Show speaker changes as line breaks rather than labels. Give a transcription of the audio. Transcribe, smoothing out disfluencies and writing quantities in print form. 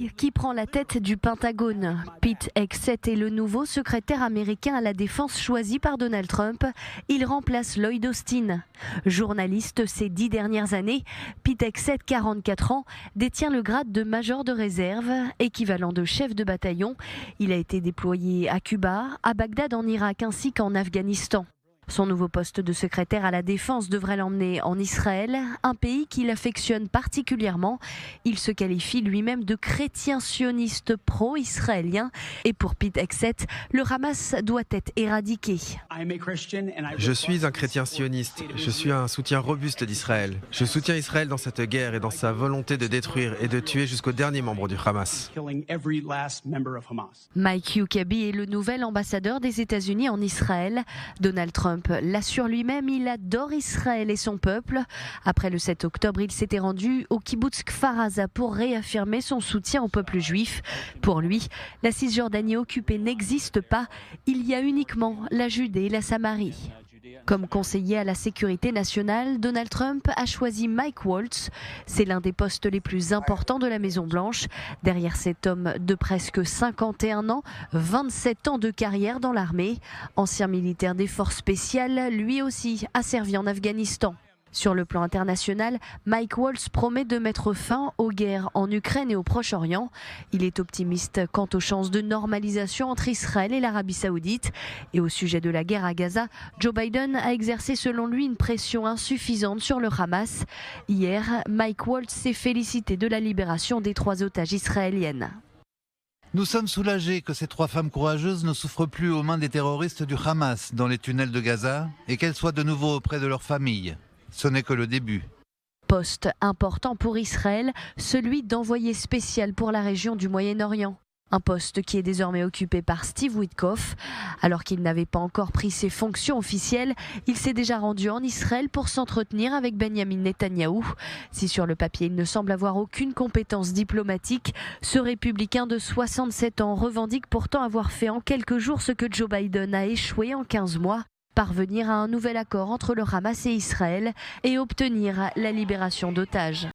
Lui qui prend la tête du Pentagone. Pete Hegseth est le nouveau secrétaire américain à la défense choisi par Donald Trump. Il remplace Lloyd Austin. Journaliste ces 10 dernières années, Pete Hegseth, 44 ans, détient le grade de major de réserve, équivalent de chef de bataillon. Il a été déployé à Cuba, à Bagdad en Irak ainsi qu'en Afghanistan. Son nouveau poste de secrétaire à la défense devrait l'emmener en Israël, un pays qu'il affectionne particulièrement. Il se qualifie lui-même de chrétien sioniste pro-israélien. Et pour Pete Hegseth, le Hamas doit être éradiqué.
Je suis un chrétien sioniste. Je suis un soutien robuste d'Israël. Je soutiens Israël dans cette guerre et dans sa volonté de détruire et de tuer jusqu'au dernier membre du Hamas.
Mike Huckabee est le nouvel ambassadeur des États-Unis en Israël. Donald Trump l'assure lui-même, il adore Israël et son peuple. Après le 7 octobre, il s'était rendu au kibbutz Kfar Aza pour réaffirmer son soutien au peuple juif. Pour lui, la Cisjordanie occupée n'existe pas. Il y a uniquement la Judée et la Samarie. Comme conseiller à la sécurité nationale, Donald Trump a choisi Mike Waltz. C'est l'un des postes les plus importants de la Maison-Blanche. Derrière cet homme de presque 51 ans, 27 ans de carrière dans l'armée. Ancien militaire des forces spéciales, lui aussi a servi en Afghanistan. Sur le plan international, Mike Waltz promet de mettre fin aux guerres en Ukraine et au Proche-Orient. Il est optimiste quant aux chances de normalisation entre Israël et l'Arabie Saoudite. Et au sujet de la guerre à Gaza, Joe Biden a exercé selon lui une pression insuffisante sur le Hamas. Hier, Mike Waltz s'est félicité de la libération des 3 otages israéliennes.
Nous sommes soulagés que ces 3 femmes courageuses ne souffrent plus aux mains des terroristes du Hamas dans les tunnels de Gaza et qu'elles soient de nouveau auprès de leurs familles. Ce n'est que le début.
Poste important pour Israël, celui d'envoyé spécial pour la région du Moyen-Orient. Un poste qui est désormais occupé par Steve Witkoff. Alors qu'il n'avait pas encore pris ses fonctions officielles, il s'est déjà rendu en Israël pour s'entretenir avec Benjamin Netanyahou. Si sur le papier il ne semble avoir aucune compétence diplomatique, ce républicain de 67 ans revendique pourtant avoir fait en quelques jours ce que Joe Biden a échoué en 15 mois. Parvenir à un nouvel accord entre le Hamas et Israël et obtenir la libération d'otages.